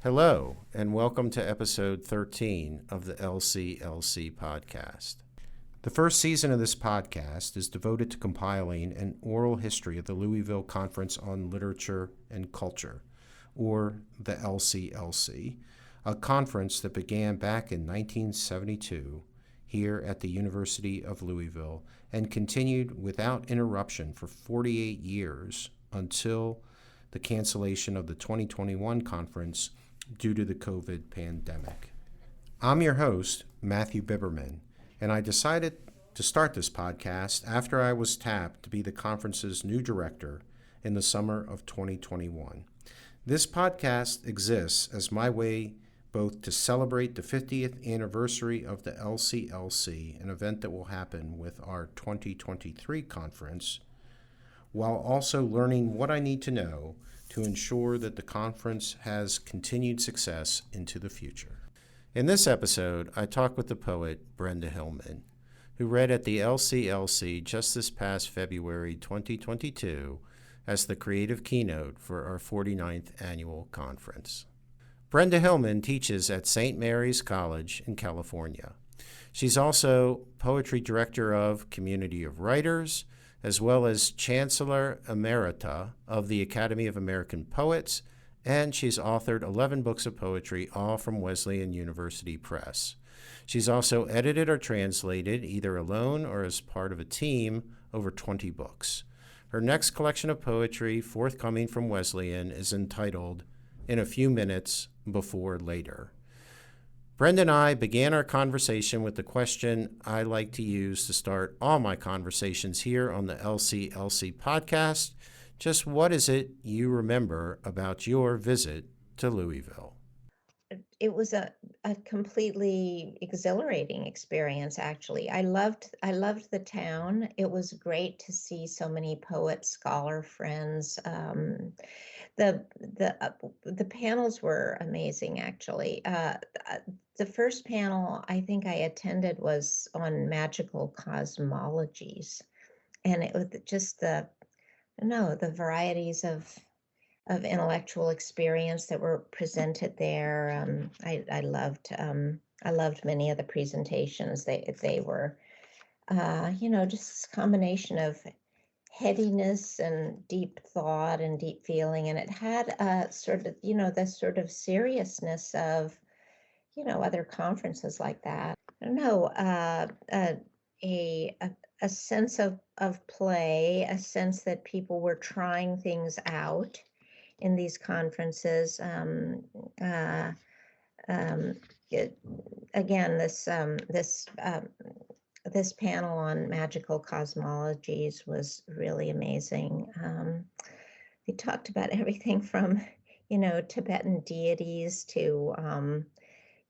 Hello, and welcome to episode 13 of the LCLC podcast. The first season of this podcast is devoted to compiling an oral history of the Louisville Conference on Literature and Culture, or the LCLC, a conference that began back in 1972 here at the University of Louisville and continued without interruption for 48 years until the cancellation of the 2021 conference due to the COVID pandemic. I'm your host, Matthew Biberman, and I decided to start this podcast after I was tapped to be the conference's new director in the summer of 2021. This podcast exists as my way both to celebrate the 50th anniversary of the LCLC, an event that will happen with our 2023 conference, while also learning what I need to know to ensure that the conference has continued success into the future. In this episode, I talk with the poet Brenda Hillman, who read at the LCLC just this past February 2022 as the creative keynote for our 49th annual conference. Brenda Hillman teaches at St. Mary's College in California. She's also poetry director of Community of Writers, as well as Chancellor emerita of the Academy of American Poets, and she's authored 11 books of poetry, all from Wesleyan University Press. She's also edited or translated, either alone or as part of a team, over 20 books. Her next collection of poetry, forthcoming from Wesleyan, is entitled In a Few Minutes Before Later. Brenda and I began our conversation with the question I like to use to start all my conversations here on the LCLC podcast. Just what is it you remember about your visit to Louisville? It was a completely exhilarating experience, actually. I loved the town. It was great to see so many poet scholar friends. The panels were amazing, actually. The first panel I think I attended was on magical cosmologies, and it was just the varieties of intellectual experience that were presented there. I loved many of the presentations. They were just this combination of headiness and deep thought and deep feeling, and it had a sort of the sort of seriousness of other conferences like that. I don't know, a sense of play, a sense that people were trying things out in these conferences. Again, this panel on magical cosmologies was really amazing. They talked about everything from Tibetan deities to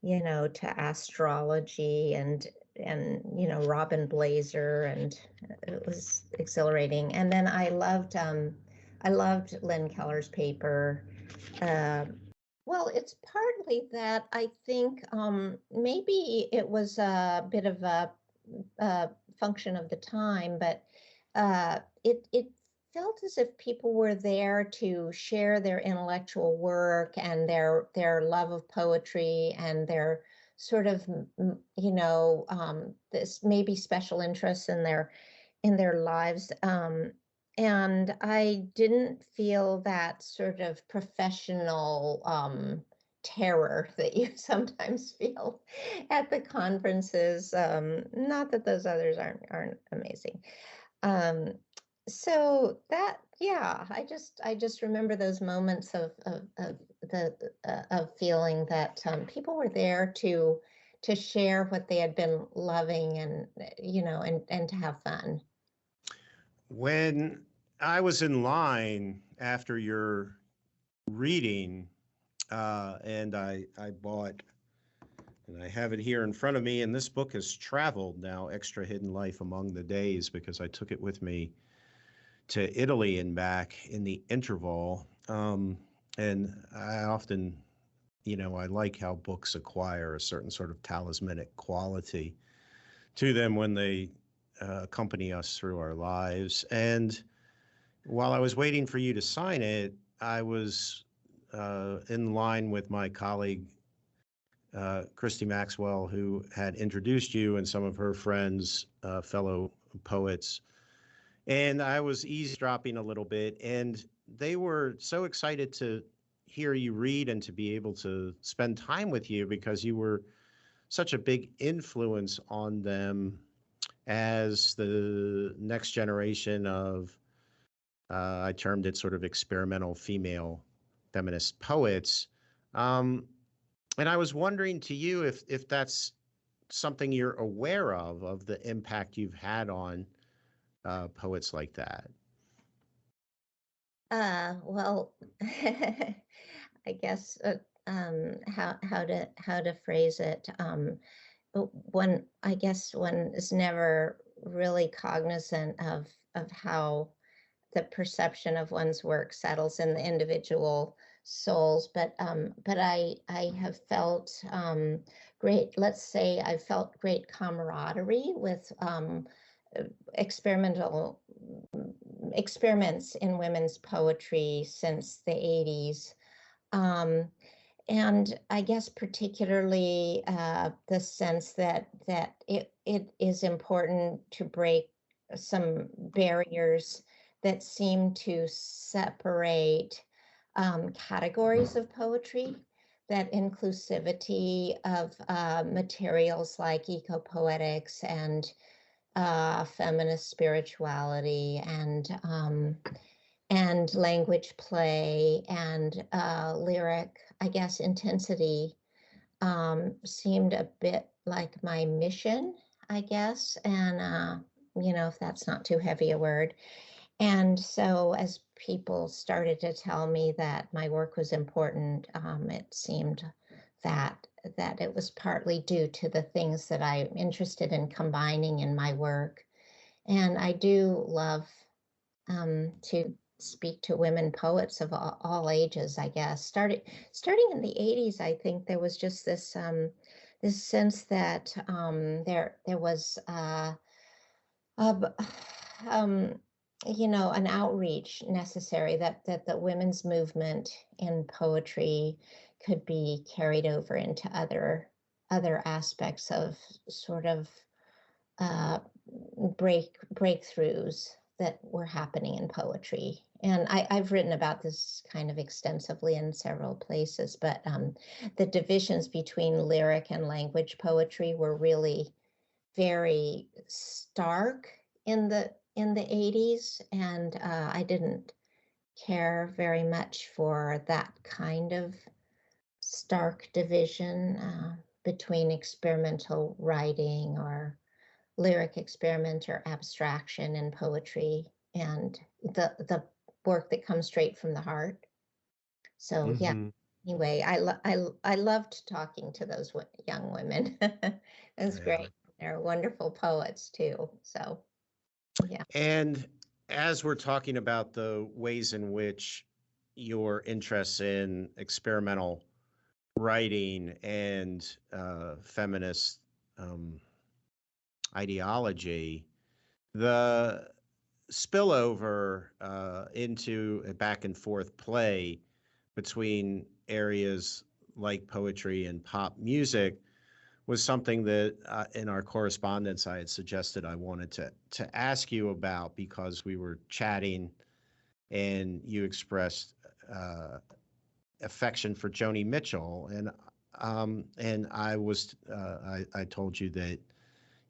to astrology and Robin Blazer, and it was exhilarating. And then I loved Len Keller's paper. Well, it's partly that I think maybe it was a bit of a function of the time, but it felt as if people were there to share their intellectual work and their love of poetry and their sort of this maybe special interests in their lives. And I didn't feel that sort of professional terror that you sometimes feel at the conferences. Not that those others aren't amazing. So that, yeah, I just remember those moments of feeling that people were there to share what they had been loving, and and to have fun. When I was in line after your reading, and I bought, and I have it here in front of me, and this book has traveled now, Extra Hidden Life Among the Days, because I took it with me to Italy and back in the interval. And I often, I like how books acquire a certain sort of talismanic quality to them when they accompany us through our lives. And while I was waiting for you to sign it, I was in line with my colleague, Christy Maxwell, who had introduced you and some of her friends, fellow poets. And I was eavesdropping a little bit, and they were so excited to hear you read and to be able to spend time with you because you were such a big influence on them as the next generation of, I termed it sort of experimental female feminist poets. And I was wondering to you if that's something you're aware of the impact you've had on poets like that. Well, I guess how to phrase it. One, I guess one is never really cognizant of how the perception of one's work settles in the individual souls. But I have felt great. Let's say I felt great camaraderie with experiments in women's poetry since the 80s. And I guess particularly the sense that it is important to break some barriers that seem to separate categories of poetry, that inclusivity of materials like eco-poetics and feminist spirituality and language play and lyric, I guess, intensity seemed a bit like my mission, I guess, and if that's not too heavy a word. And so as people started to tell me that my work was important, it seemed that it was partly due to the things that I'm interested in combining in my work. And I do love to speak to women poets of all ages, I guess. Starting in the 80s, I think there was just this this sense that there was an outreach necessary, that the women's movement in poetry could be carried over into other aspects of sort of breakthroughs that were happening in poetry. And I've written about this kind of extensively in several places, but the divisions between lyric and language poetry were really very stark in the 80s, and I didn't care very much for that kind of stark division between experimental writing or lyric experiment or abstraction in poetry and the work that comes straight from the heart. So yeah. Anyway, I loved talking to those young women. It was great. They're wonderful poets too. So yeah. And as we're talking about the ways in which your interests in experimental writing and feminist ideology, the spillover into a back and forth play between areas like poetry and pop music was something that in our correspondence I had suggested I wanted to ask you about, because we were chatting and you expressed affection for Joni Mitchell, and I told you that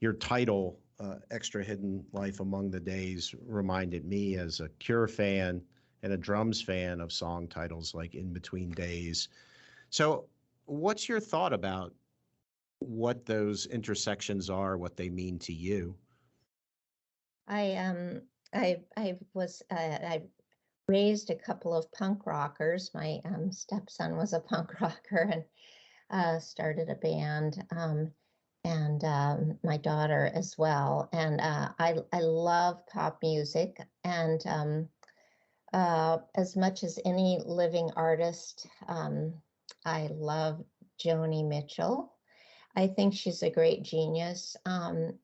your title, Extra Hidden Life Among the Days, reminded me as a Cure fan and a drums fan of song titles like In Between Days. So what's your thought about what those intersections are, what they mean to you? I raised a couple of punk rockers. My stepson was a punk rocker and started a band, and my daughter as well. And I love pop music, and as much as any living artist, I love Joni Mitchell. I think she's a great genius.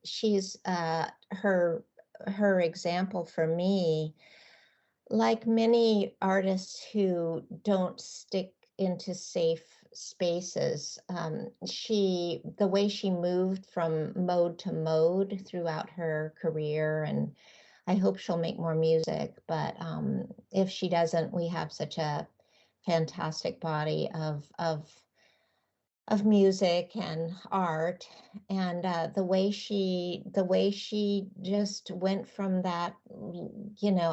She's her example for me, like many artists who don't stick into safe spaces. The way she moved from mode to mode throughout her career, and I hope she'll make more music, but if she doesn't, we have such a fantastic body of music and art, and the way she just went from that,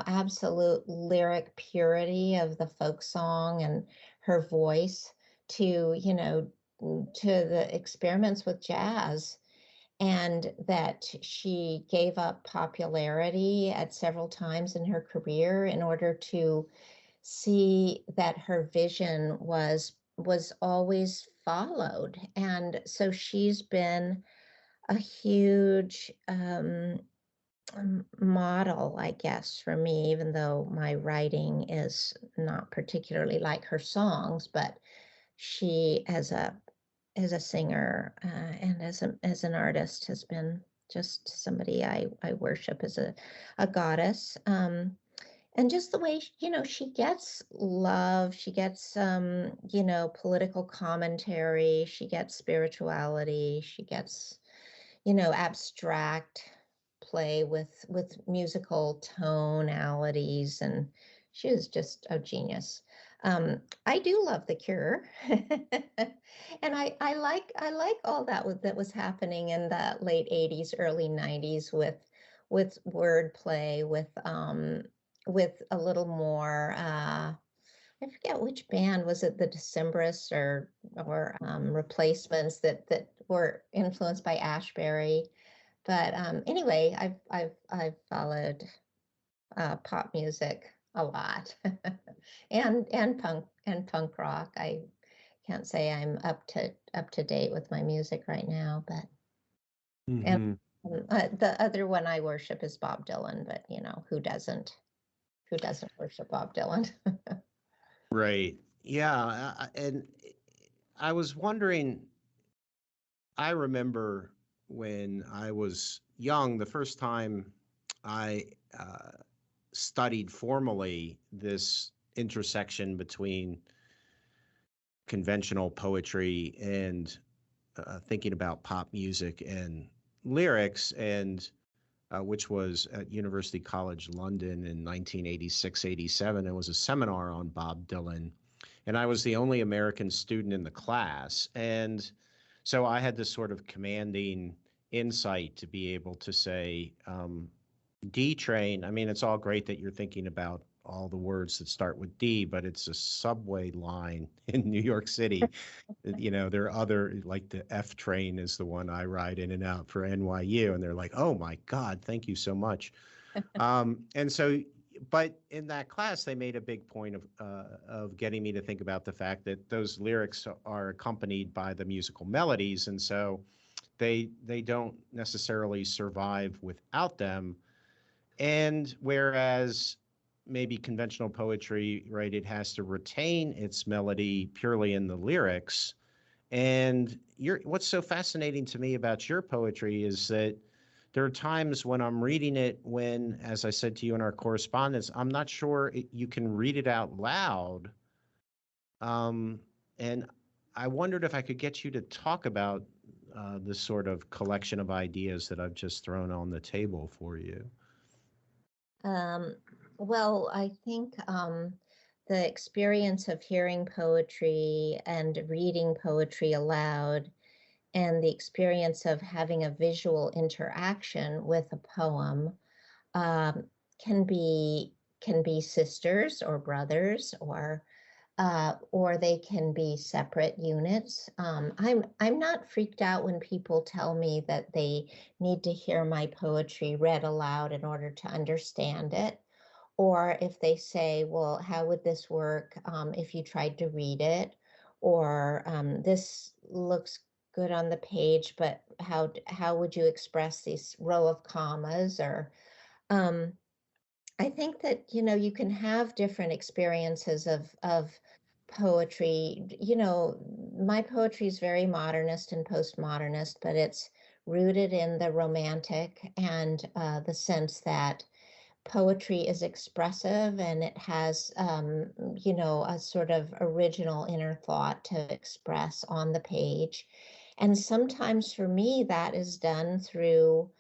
absolute lyric purity of the folk song and her voice to, to the experiments with jazz, and that she gave up popularity at several times in her career in order to see that her vision was always followed. And so she's been a huge model, I guess, for me, even though my writing is not particularly like her songs, but she as a singer and as an artist has been just somebody I worship as a goddess. And just the way, she gets love, she gets, political commentary, she gets spirituality, she gets, abstract play with musical tonalities, and she is just a genius. I do love The Cure, and I like all that was happening in the late '80s, early '90s with wordplay, with a little more. I forget which band was it, the Decemberists or Replacements that were influenced by Ashbery. But anyway, I've followed pop music a lot, and punk rock. I can't say I'm up to date with my music right now, but and Mm-hmm. the other one I worship is Bob Dylan. But who doesn't? Who doesn't worship Bob Dylan? Right. Yeah. And I was wondering, I remember when I was young, the first time I studied formally this intersection between conventional poetry and thinking about pop music and lyrics, and which was at University College London in 1986, 87. It was a seminar on Bob Dylan, and I was the only American student in the class. And so I had this sort of commanding insight to be able to say, D Train, I mean, it's all great that you're thinking about all the words that start with D, but it's a subway line in New York City. There are other, like the F train is the one I ride in and out for NYU. And they're like, oh my God, thank you so much. And so, but in that class, they made a big point of getting me to think about the fact that those lyrics are accompanied by the musical melodies. And so they don't necessarily survive without them. And whereas maybe conventional poetry, right, it has to retain its melody purely in the lyrics. And what's so fascinating to me about your poetry is that there are times when I'm reading it when, as I said to you in our correspondence, I'm not sure you can read it out loud. And I wondered if I could get you to talk about this sort of collection of ideas that I've just thrown on the table for you. Well, I think the experience of hearing poetry and reading poetry aloud, and the experience of having a visual interaction with a poem um, can be sisters or brothers, or they can be separate units. I'm not freaked out when people tell me that they need to hear my poetry read aloud in order to understand it, or if they say, well, how would this work if you tried to read it, or this looks good on the page, but how would you express this row of commas, or um, I think that, you can have different experiences of poetry. My poetry is very modernist and postmodernist, but it's rooted in the romantic, and the sense that poetry is expressive and it has, a sort of original inner thought to express on the page. And sometimes for me, that is done through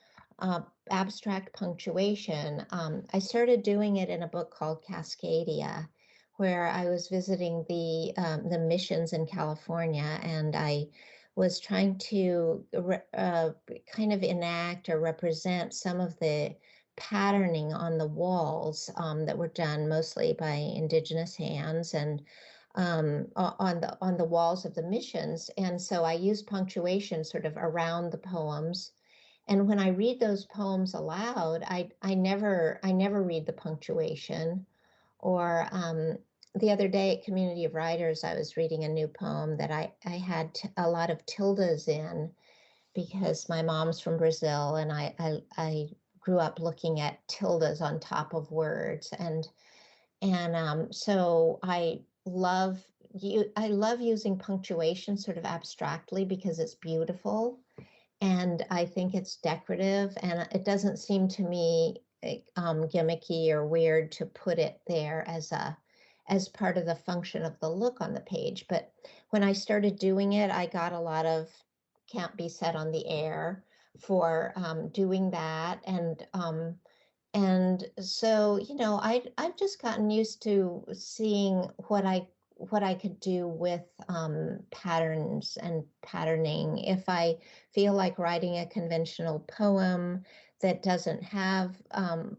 abstract punctuation. I started doing it in a book called Cascadia, where I was visiting the missions in California, and I was trying to kind of enact or represent some of the patterning on the walls that were done mostly by indigenous hands and on the walls of the missions. And so I used punctuation sort of around the poems. And when I read those poems aloud, I never read the punctuation. Or the other day at Community of Writers, I was reading a new poem that I had a lot of tildes in because my mom's from Brazil, and I grew up looking at tildes on top of words, and so I love using punctuation sort of abstractly because it's beautiful, and I think it's decorative, and it doesn't seem to me gimmicky or weird to put it there as part of the function of the look on the page. But when I started doing it, I got a lot of can't be said on the air for doing that, and so I've just gotten used to seeing what I could do with patterns and patterning. If I feel like writing a conventional poem that doesn't have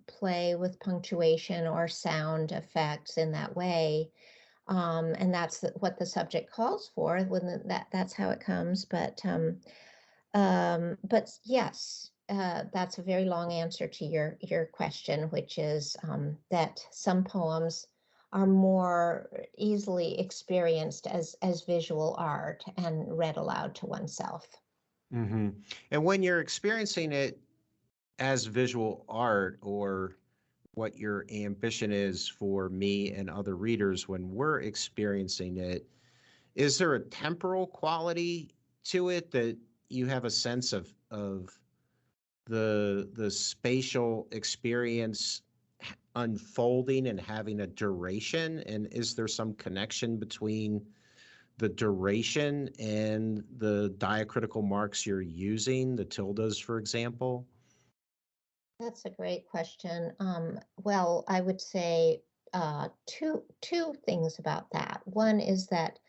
play with punctuation or sound effects in that way, and that's what the subject calls for, that's how it comes. But yes, that's a very long answer to your question, which is that some poems are more easily experienced as visual art and read aloud to oneself. Mm-hmm. And when you're experiencing it as visual art, or what your ambition is for me and other readers when we're experiencing it, is there a temporal quality to it that you have a sense of the spatial experience unfolding and having a duration? And is there some connection between the duration and the diacritical marks you're using, the tildes, for example? That's a great question. Well, I would say two things about that. One is that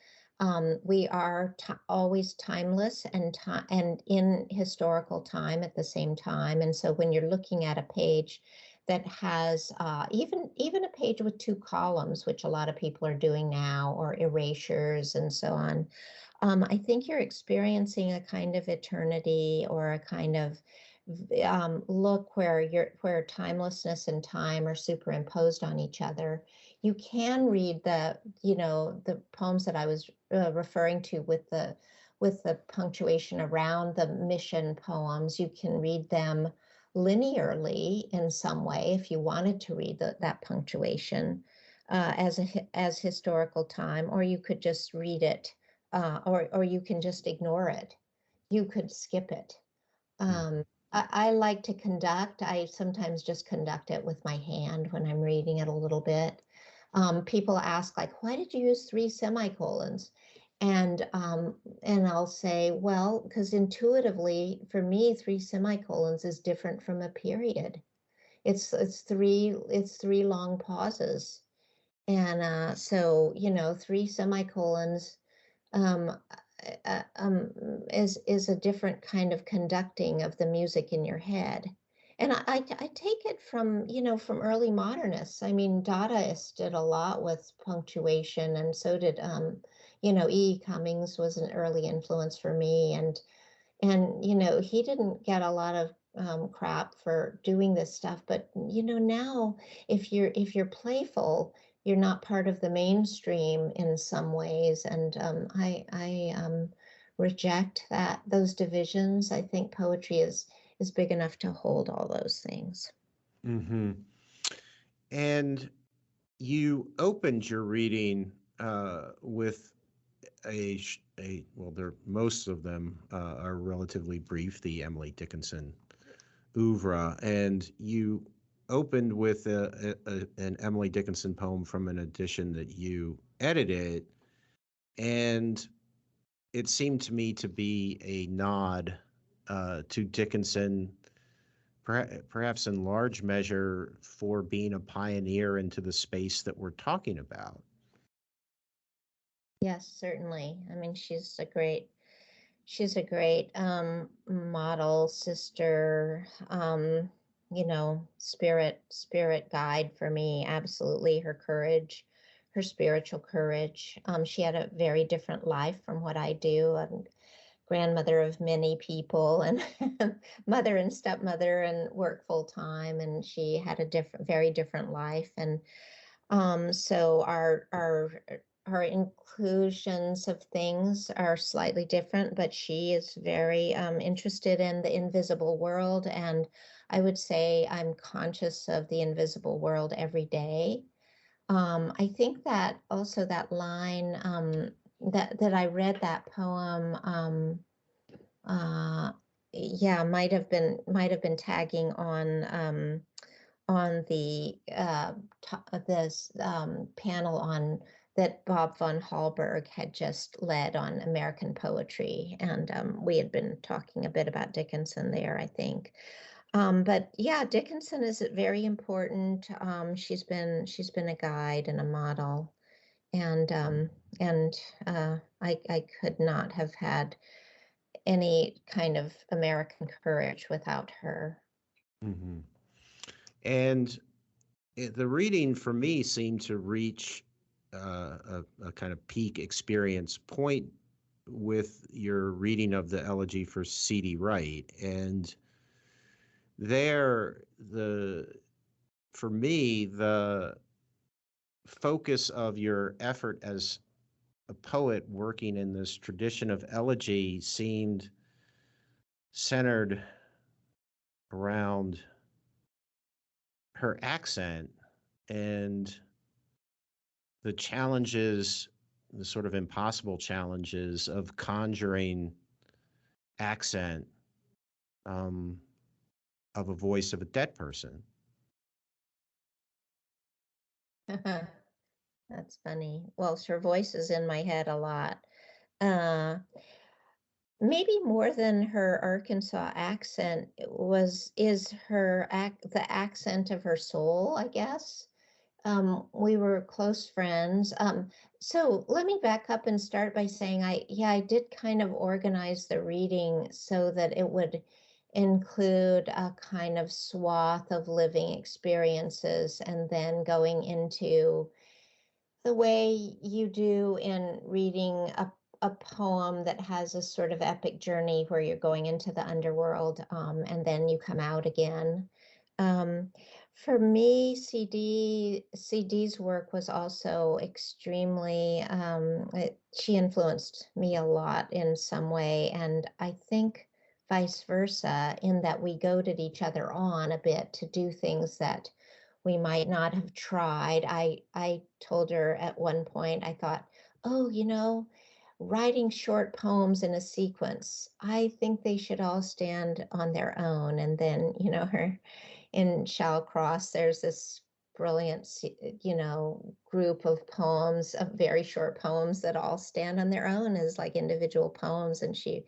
we are always timeless and in historical time at the same time. And so when you're looking at a page that has even a page with two columns, which a lot of people are doing now, or erasures and so on, I think you're experiencing a kind of eternity or a kind of look where timelessness and time are superimposed on each other. You can read the poems that I was referring to with the punctuation around the mission poems. You can read them linearly in some way if you wanted to read that punctuation as historical time, or you could just read it, or you can just ignore it. You could skip it. I like to conduct. I sometimes just conduct it with my hand when I'm reading it a little bit. People ask, like, why did you use three semicolons? And I'll say, well, because intuitively, for me, three semicolons is different from a period. It's three long pauses, and so three semicolons um, is a different kind of conducting of the music in your head. And I take it from early modernists. I mean, Dadaists did a lot with punctuation, and so did E. Cummings was an early influence for me, and he didn't get a lot of crap for doing this stuff. But now if you're playful, you're not part of the mainstream in some ways, and I reject those divisions. I think poetry is big enough to hold all those things. Mm-hmm. And you opened your reading with most of them are relatively brief, the Emily Dickinson oeuvre, and you opened with an Emily Dickinson poem from an edition that you edited, and it seemed to me to be a nod to Dickinson, perhaps in large measure for being a pioneer into the space that we're talking about. Yes, certainly. I mean, she's a great model, sister, spirit guide for me. Absolutely. Her courage, her spiritual courage. She had a very different life from what I do. I'm grandmother of many people and mother and stepmother and work full time. And she had a very different life. And so our inclusions of things are slightly different, but she is very interested in the invisible world, and I would say I'm conscious of the invisible world every day. I think that also that line that I read that poem. Uh, yeah, might have been tagging on the this panel on that Bob von Hallberg had just led on American poetry, and we had been talking a bit about Dickinson there, I think. But yeah, Dickinson is very important. She's been a guide and a model, and I could not have had any kind of American courage without her. Mm-hmm. And the reading for me seemed to reach a kind of peak experience point with your reading of the elegy for C.D. Wright. And there, for me, the focus of your effort as a poet working in this tradition of elegy seemed centered around her accent and the challenges, the sort of impossible challenges of conjuring accent um, of a voice of a dead person. That's funny. Well, her voice is in my head a lot. Uh, Maybe more than her Arkansas accent is the accent of her soul, I guess. We were close friends. So let me back up and start by saying I did kind of organize the reading so that it would include a kind of swath of living experiences and then going into the way you do in reading a poem that has a sort of epic journey where you're going into the underworld, and then you come out again. Um, for me, CD's work was also extremely, she influenced me a lot in some way, and I think vice versa, in that we goaded each other on a bit to do things that we might not have tried. I told her at one point, I thought, oh, writing short poems in a sequence, I think they should all stand on their own. And then, her in Shall Cross, there's this brilliant, group of poems, of very short poems that all stand on their own as like individual poems. And she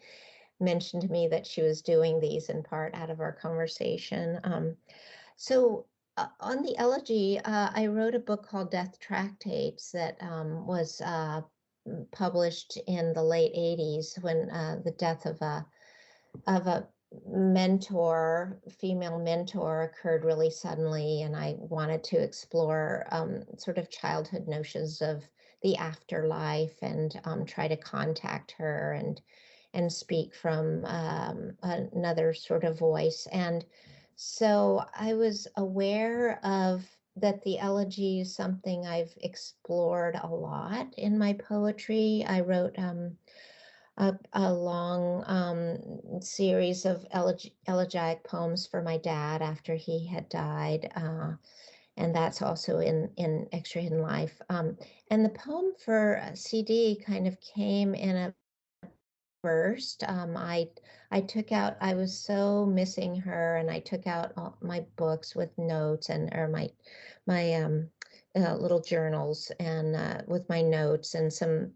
mentioned to me that she was doing these in part out of our conversation. So on the elegy, I wrote a book called Death Tractates that was published in the late 80s when the death of a female mentor occurred really suddenly, and I wanted to explore sort of childhood notions of the afterlife and try to contact her and speak from another sort of voice. And so I was aware of that the elegy is something I've explored a lot in my poetry. I wrote a long series of elegiac poems for my dad after he had died. And that's also in Extra Hidden Life. And the poem for CD kind of came in a first. I took out. I was so missing her, and I took out all my books with notes or my little journals and with my notes and some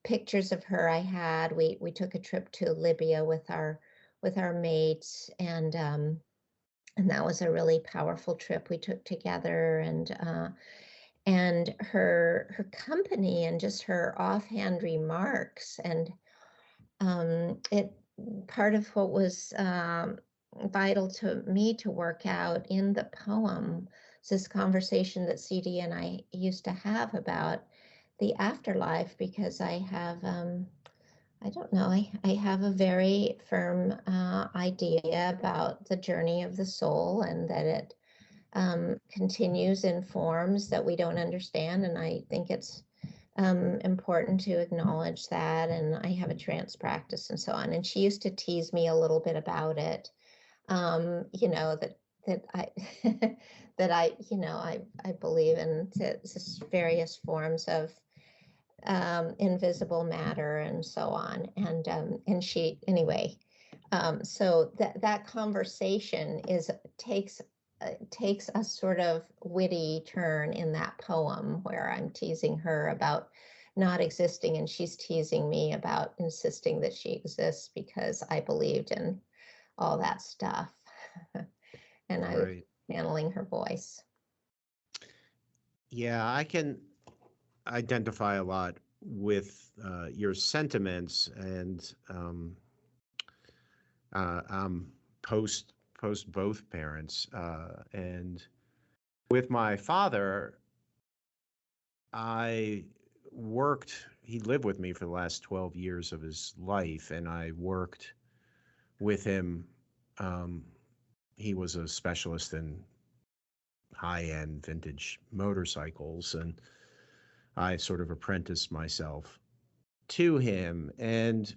pictures of her I had. We took a trip to Libya with our mates, and that was a really powerful trip we took together. And her company and just her offhand remarks and it part of what was vital to me to work out in the poem is this conversation that CD and I used to have about the afterlife, because I have I don't know, I have a very firm idea about the journey of the soul, and that it continues in forms that we don't understand. And I think it's important to acknowledge that. And I have a trance practice and so on. And she used to tease me a little bit about it. That I that I believe in various forms of invisible matter and so on. And she anyway. So that conversation takes a sort of witty turn in that poem, where I'm teasing her about not existing, and she's teasing me about insisting that she exists because I believed in all that stuff. And I was Right. channeling her voice. Yeah, I can identify a lot with your sentiments, and I'm post both parents, and with my father, I worked. He lived with me for the last 12 years of his life, and I worked with him. Um, he was a specialist in high-end vintage motorcycles, and I sort of apprenticed myself to him. And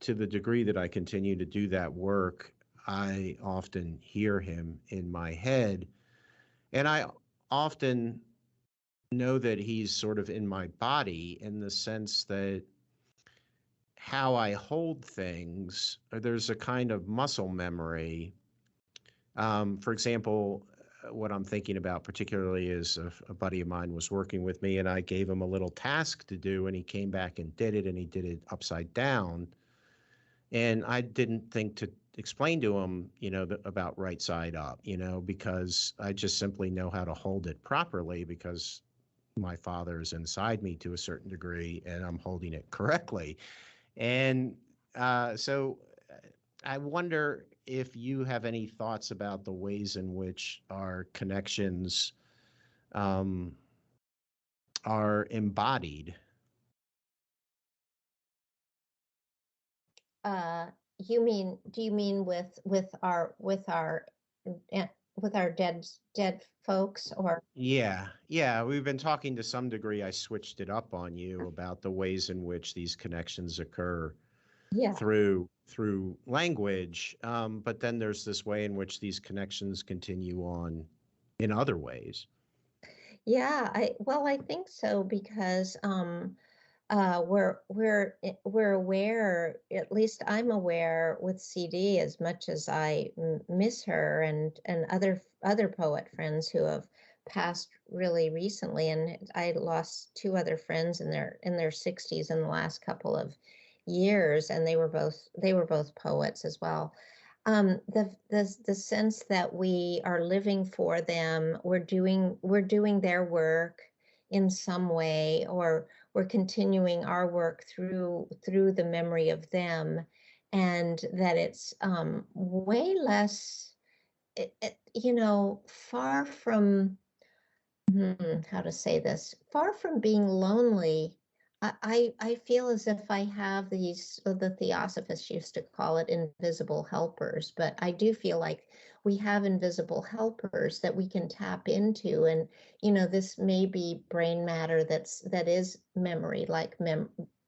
to the degree that I continue to do that work, I often hear him in my head. And I often know that he's sort of in my body, in the sense that how I hold things, there's a kind of muscle memory. For example, what I'm thinking about particularly is a buddy of mine was working with me, and I gave him a little task to do, and he came back and did it, and he did it upside down. And I didn't think to explain to him, about right side up, because I just simply know how to hold it properly, because my father's inside me to a certain degree, and I'm holding it correctly. And so I wonder if you have any thoughts about the ways in which our connections um, are embodied. Do you mean eh, with our dead folks, or? Yeah, we've been talking to some degree. I switched it up on you about the ways in which these connections occur Yeah. through language, but then there's this way in which these connections continue on in other ways. Yeah, I think so, because we're aware, at least I'm aware with CD, as much as I miss her, and other poet friends who have passed really recently. And I lost two other friends in their 60s in the last couple of years, and they were both poets as well. The sense that we are living for them, we're doing their work in some way, or we're continuing our work through the memory of them. And that it's way less, far from, how to say this, far from being lonely. I feel as if I have these, the Theosophists used to call it invisible helpers, but I do feel like we have invisible helpers that we can tap into. And, this may be brain matter that is memory, like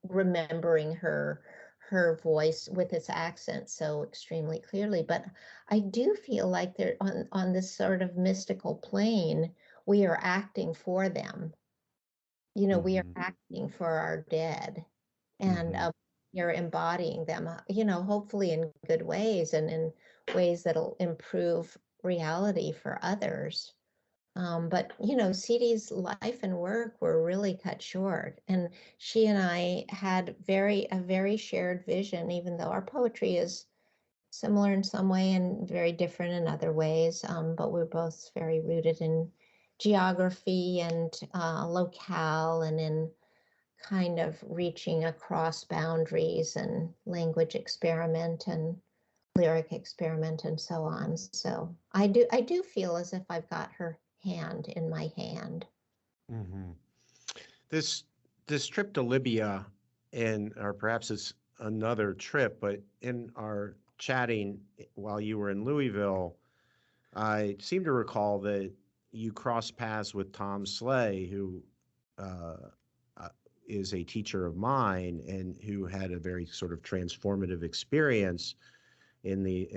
remembering her voice with its accent so extremely clearly. But I do feel like they're on this sort of mystical plane, we are acting for them. We are Hmm. acting for our dead. And Hmm. you're embodying them, hopefully in good ways and in ways that'll improve reality for others. But CD's life and work were really cut short, and she and I had a very shared vision, even though our poetry is similar in some way and very different in other ways. But we're both very rooted in geography and locale, and in kind of reaching across boundaries and language experiment and lyric experiment and so on. So I do feel as if I've got her hand in my hand. Hmm. This this trip to Libya, and or perhaps it's another trip, but in our chatting while you were in Louisville, I seem to recall that you crossed paths with Tom Sleigh, who uh, uh, is a teacher of mine and who had a very sort of transformative experience in the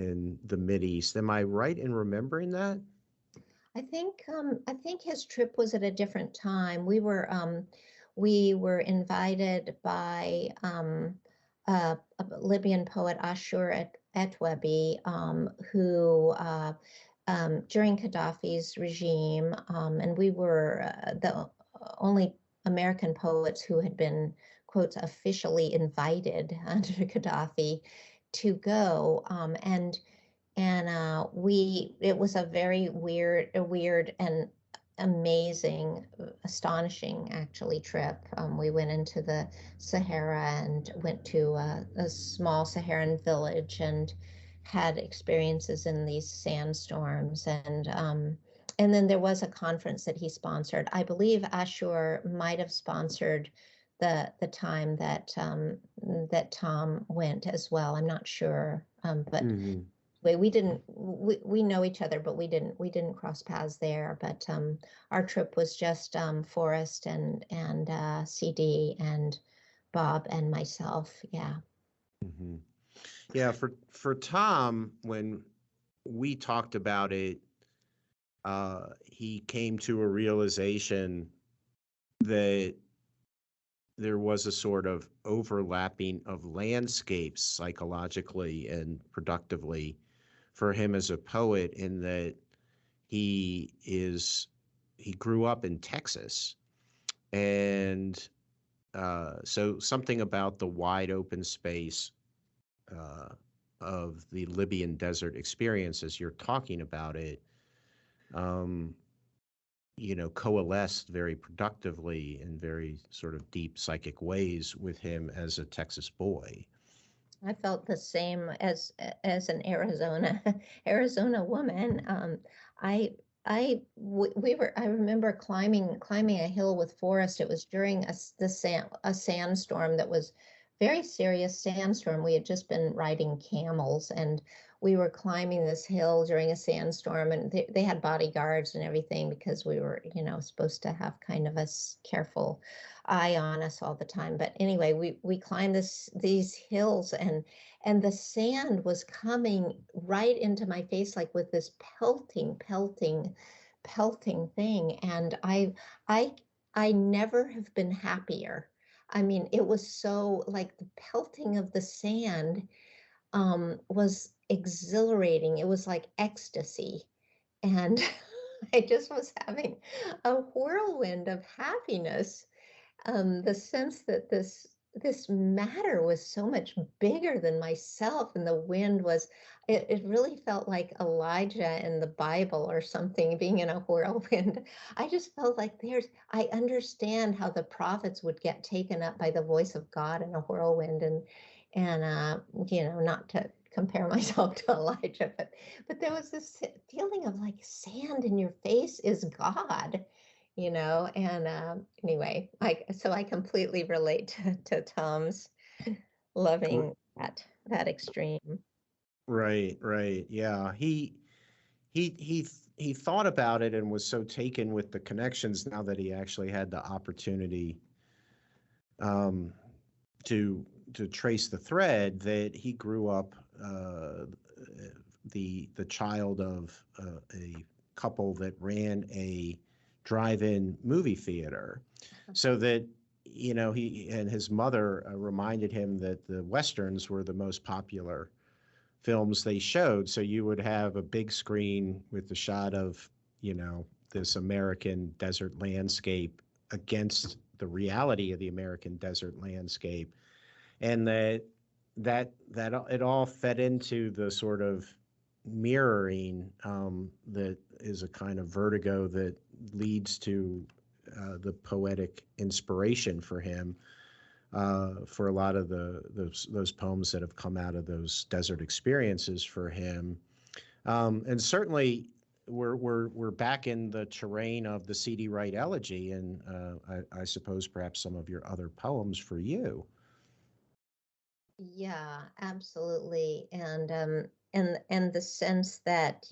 Mideast. Am I right in remembering that? I think his trip was at a different time. We were invited by a Libyan poet Ashur Etwebi, who during Gaddafi's regime, and we were the only American poets who had been, quotes, officially invited under Gaddafi to go. And we it was a very weird and amazing, astonishing actually trip. We went into the Sahara and went to a small Saharan village and had experiences in these sandstorms, and then there was a conference that he sponsored. I believe Ashur might have sponsored the time that Tom went as well. I'm not sure, but Hmm. we know each other, but we didn't cross paths there. But our trip was just Forrest and CD and Bob and myself. Yeah. Hmm. Yeah, for Tom, when we talked about it, he came to a realization that there was a sort of overlapping of landscapes psychologically and productively for him as a poet, in that he is he grew up in Texas, and so something about the wide open space uh, of the Libyan desert experience, as you're talking about it, um, coalesced very productively in very sort of deep psychic ways with him as a Texas boy. I felt the same as an Arizona Arizona woman. I remember climbing a hill with Forrest. It was during a sandstorm that was very serious sandstorm. We had just been riding camels, and we were climbing this hill during a sandstorm, and they had bodyguards and everything because we were, supposed to have kind of a careful eye on us all the time. But anyway, we climbed these hills, and the sand was coming right into my face, like with this pelting thing. And I never have been happier. I mean, it was so like the pelting of the sand was exhilarating. It was like ecstasy. And I just was having a whirlwind of happiness, the sense that this matter was so much bigger than myself, and the wind was, it really felt like Elijah in the Bible or something, being in a whirlwind. I just felt like I understand how the prophets would get taken up by the voice of God in a whirlwind, and not to compare myself to Elijah, but there was this feeling of like sand in your face is God, and anyway, I completely relate to Tom's R- loving that extreme. Right, right. Yeah. He thought about it and was so taken with the connections now that he actually had the opportunity um, to trace the thread, that he grew up the child of a couple that ran a drive-in movie theater, so that he and his mother reminded him that the Westerns were the most popular films they showed. So you would have a big screen with the shot of, this American desert landscape against the reality of the American desert landscape. And that it all fed into the sort of mirroring that is a kind of vertigo that leads to the poetic inspiration for him for a lot of those poems that have come out of those desert experiences for him. And certainly we're back in the terrain of the C.D. Wright elegy, and I suppose perhaps some of your other poems for you. Yeah, absolutely. And the sense that,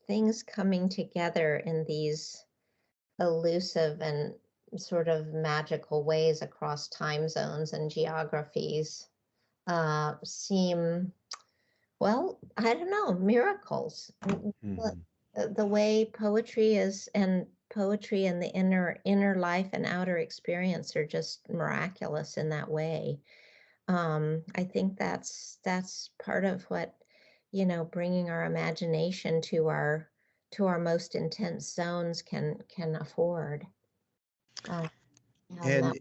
things coming together in these elusive and sort of magical ways across time zones and geographies seem, well, I don't know, miracles. Mm-hmm. The way poetry is, and poetry and the inner life and outer experience are just miraculous in that way. I think that's part of what, bringing our imagination to our most intense zones can afford. And And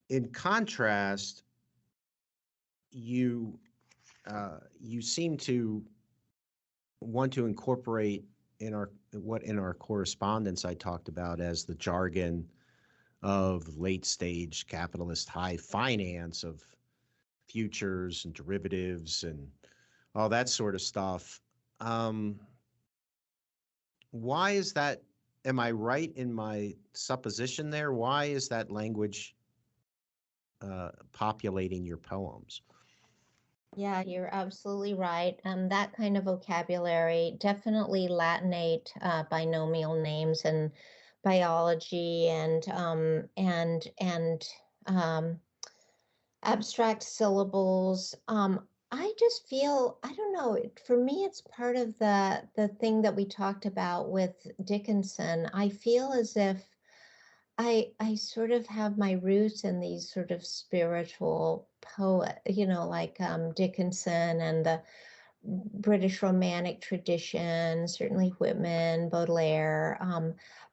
in contrast, you you seem to want to incorporate in our correspondence I talked about as the jargon of late stage capitalist high finance, of futures and derivatives and all that sort of stuff. Why is that? Am I right in my supposition there? Why is that language populating your poems? yeah, you're absolutely right. That kind of vocabulary, definitely Latinate binomial names and biology and abstract syllables. I just feel, I don't know, for me, it's part of the thing that we talked about with Dickinson. I feel as if I sort of have my roots in these sort of spiritual poet, like Dickinson and the British Romantic tradition, certainly Whitman, Baudelaire.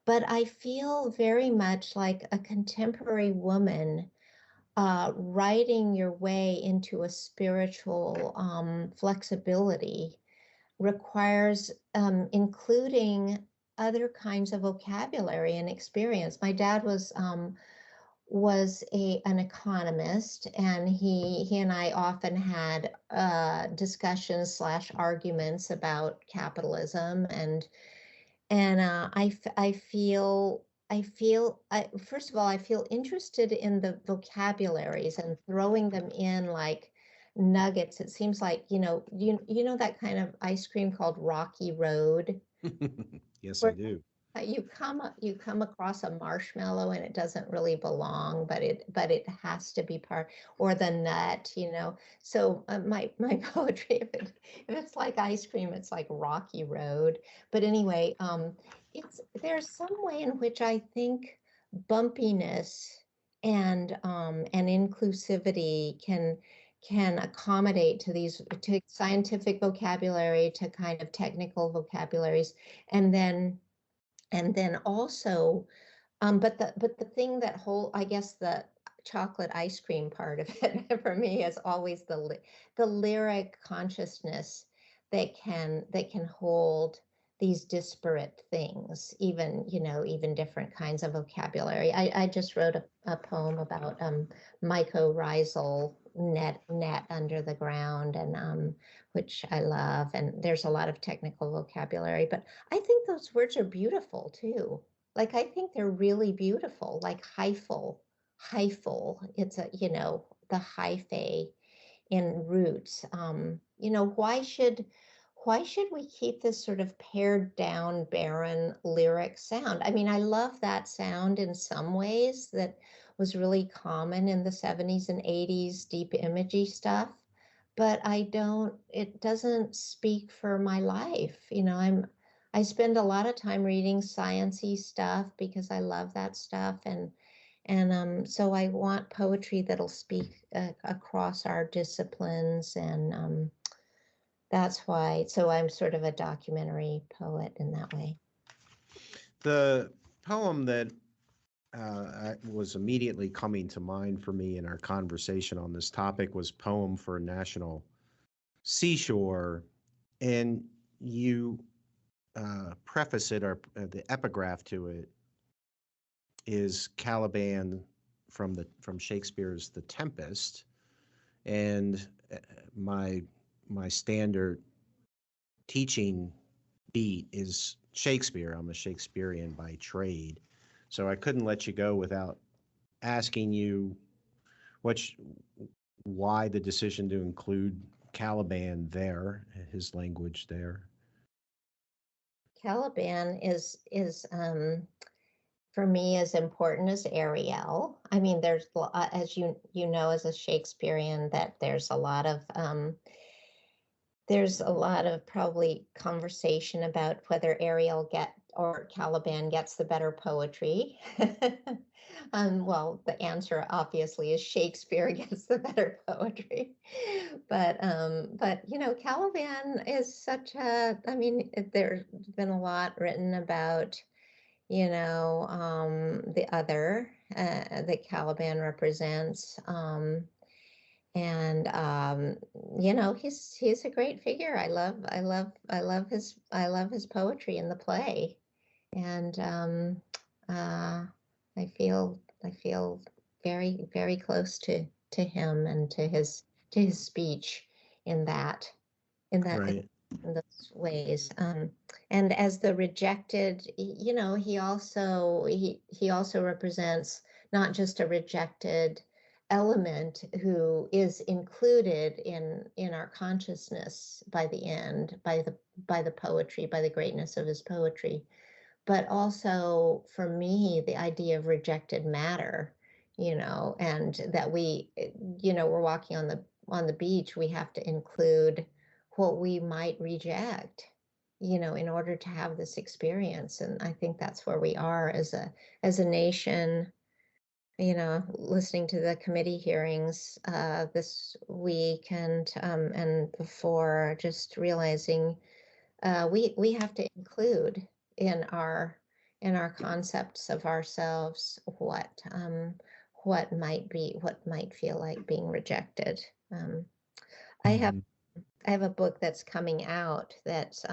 But I feel very much like a contemporary woman writing your way into a spiritual flexibility requires including other kinds of vocabulary and experience. My dad was an economist, and he and I often had discussions slash arguments about capitalism, and first of all, I feel interested in the vocabularies and throwing them in like nuggets. It seems like, you know that kind of ice cream called Rocky Road, Yes, I where do. you come across a marshmallow and it doesn't really belong, but it has to be part, or the nut. So my poetry, if it's like ice cream, it's like Rocky Road. But anyway, there's some way in which I think bumpiness and inclusivity can accommodate to scientific vocabulary, to kind of technical vocabularies, and then also, but the thing that I guess the chocolate ice cream part of it for me is always the lyric consciousness that can hold these disparate things, even different kinds of vocabulary. I just wrote a poem about mycorrhizal net under the ground, and which I love, and there's a lot of technical vocabulary, but I think those words are beautiful too. Like, I think they're really beautiful, like hyphal. It's the hyphae in roots. Why should we keep this sort of pared down, barren lyric sound? I mean, I love that sound in some ways that was really common in the 70s and 80s, deep imagey stuff. But it doesn't speak for my life. I spend a lot of time reading sciencey stuff because I love that stuff. So I want poetry that'll speak across our disciplines, and that's why. So I'm sort of a documentary poet in that way. The poem that was immediately coming to mind for me in our conversation on this topic was Poem for a National Seashore. And you preface it, or the epigraph to it is Caliban from Shakespeare's The Tempest. And my standard teaching beat is Shakespeare. I'm a Shakespearean by trade. So I couldn't let you go without asking you why the decision to include Caliban there, his language there. Caliban is for me as important as Ariel. I mean, there's as you know as a Shakespearean that there's a lot of probably conversation about whether Ariel or Caliban gets the better poetry. Well, the answer obviously is Shakespeare gets the better poetry, but Caliban is such a. I mean, there's been a lot written about the other that Caliban represents. And he's a great figure. I love his poetry in the play, and I feel very, very close to him and to his speech in that Right. in those ways. And as the rejected, he also represents not just a rejected element who is included in our consciousness by the end, by the poetry, by the greatness of his poetry, but also for me the idea of rejected matter, and that we're walking on the beach, we have to include what we might reject, in order to have this experience. And I think that's where we are as a nation, listening to the committee hearings this week and before, just realizing we have to include in our concepts of ourselves what might feel like being rejected. I have a book that's coming out that's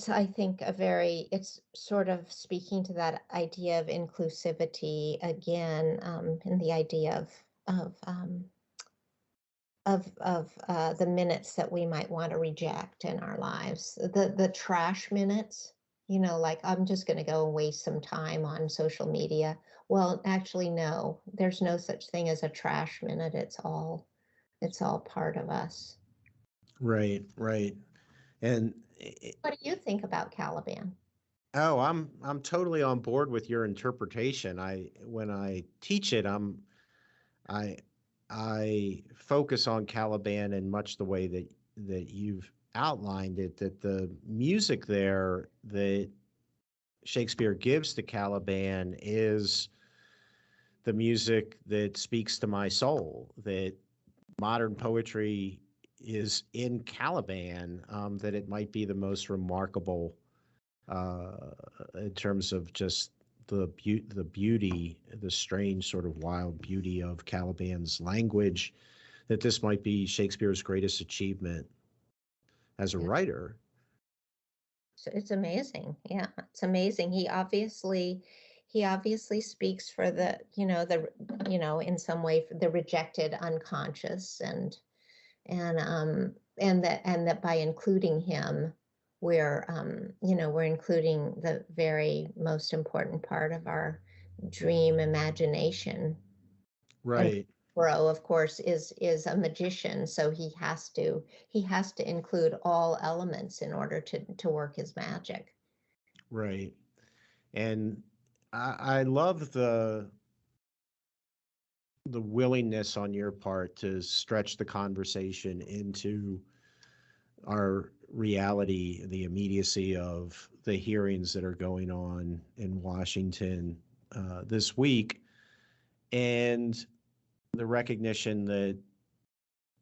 I think it's sort of speaking to that idea of inclusivity again, and the idea of the minutes that we might want to reject in our lives, the trash minutes, like I'm just going to go and waste some time on social media. Well, actually, no, there's no such thing as a trash minute. It's all part of us. Right. And what do you think about Caliban? Oh, I'm totally on board with your interpretation. When I teach it, I focus on Caliban in much the way that you've outlined it, that the music there that Shakespeare gives to Caliban is the music that speaks to my soul, that modern poetry is in Caliban, that it might be the most remarkable in terms of just the beauty, the strange sort of wild beauty of Caliban's language, that this might be Shakespeare's greatest achievement as a writer. So it's amazing. Yeah, it's amazing. He obviously speaks for in some way for the rejected unconscious, and that by including him, we're including the very most important part of our dream imagination. Right. And Thoreau, of course, is a magician, so he has to include all elements in order to work his magic. Right. And I love the willingness on your part to stretch the conversation into our reality, the immediacy of the hearings that are going on in Washington. this week, and the recognition that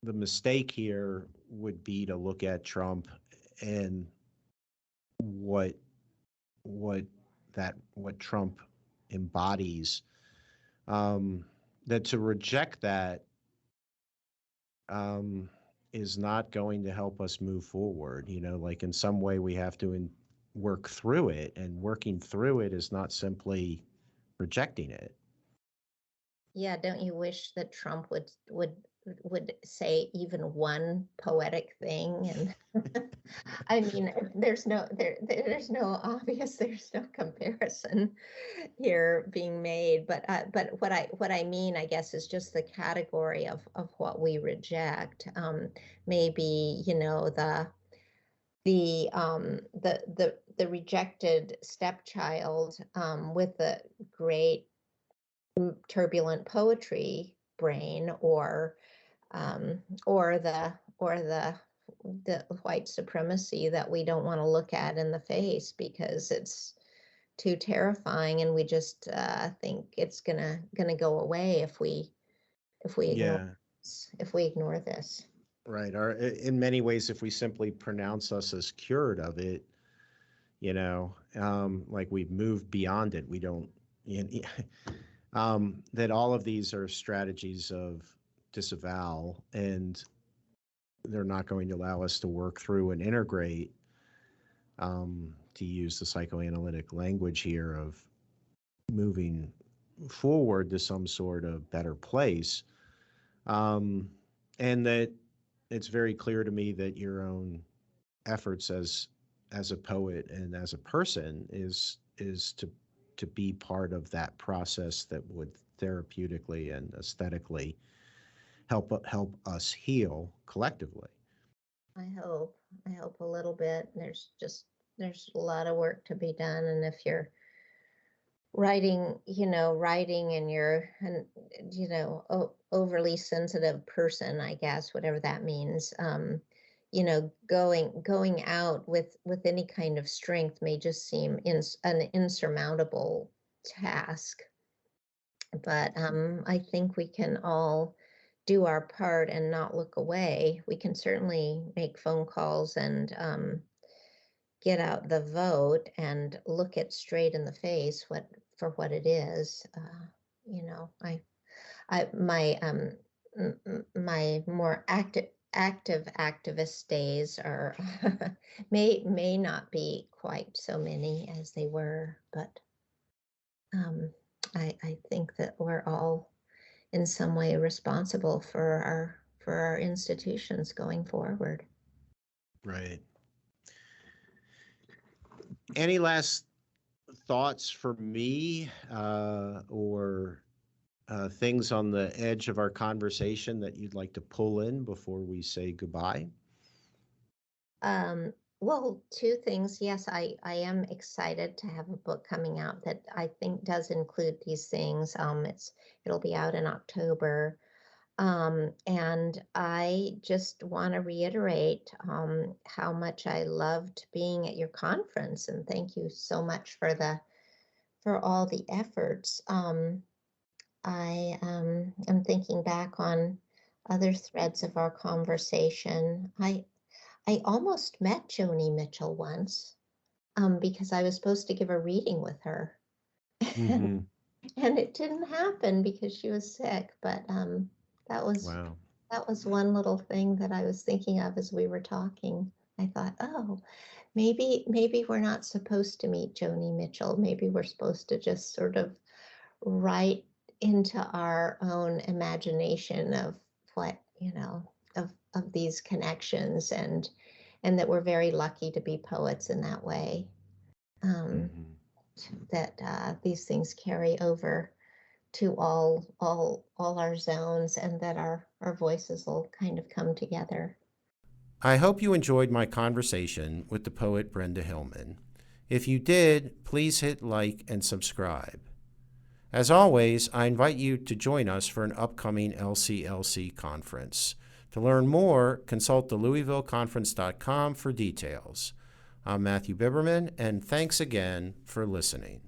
the mistake here would be to look at Trump and what Trump embodies. That to reject that is not going to help us move forward. Like in some way we have to work through it, and working through it is not simply rejecting it. Yeah, don't you wish that Trump would say even one poetic thing? And I mean, there's no comparison here being made. But what I mean, I guess, is just the category of what we reject. Maybe the rejected stepchild with the great turbulent poetry brain, or the white supremacy that we don't want to look at in the face because it's too terrifying, and we just think it's gonna go away if we ignore this. Right. Or in many ways, if we simply pronounce us as cured of it, like we've moved beyond it, we don't. That all of these are strategies of disavowal, and they're not going to allow us to work through and integrate, to use the psychoanalytic language here, of moving forward to some sort of better place. And that it's very clear to me that your own efforts as a poet and as a person is to be part of that process that would therapeutically and aesthetically help us heal collectively. I hope a little bit. There's a lot of work to be done, and if you're writing and you're overly sensitive person, I guess, whatever that means, going out with any kind of strength may just seem an insurmountable task. But I think we can all do our part and not look away. We can certainly make phone calls and get out the vote and look it straight in the face for what it is. My more active activist days are may not be quite so many as they were, but I think that we're all in some way responsible for our institutions going forward. Right. Any last thoughts for me, or things on the edge of our conversation that you'd like to pull in before we say goodbye? Well, two things. Yes, I am excited to have a book coming out that I think does include these things. It'll be out in October. And I just want to reiterate how much I loved being at your conference, and thank you so much for all the efforts. I am thinking back on other threads of our conversation. I almost met Joni Mitchell once because I was supposed to give a reading with her. Mm-hmm. And it didn't happen because she was sick, but that was Wow. That was one little thing that I was thinking of as we were talking. I thought, oh, maybe we're not supposed to meet Joni Mitchell. Maybe we're supposed to just sort of write into our own imagination of what, of these connections, and that we're very lucky to be poets in that way. That these things carry over to all our zones, and that our voices will kind of come together. I hope you enjoyed my conversation with the poet Brenda Hillman. If you did, please hit like and subscribe. As always, I invite you to join us for an upcoming LCLC conference. To learn more, consult the LouisvilleConference.com for details. I'm Matthew Biberman, and thanks again for listening.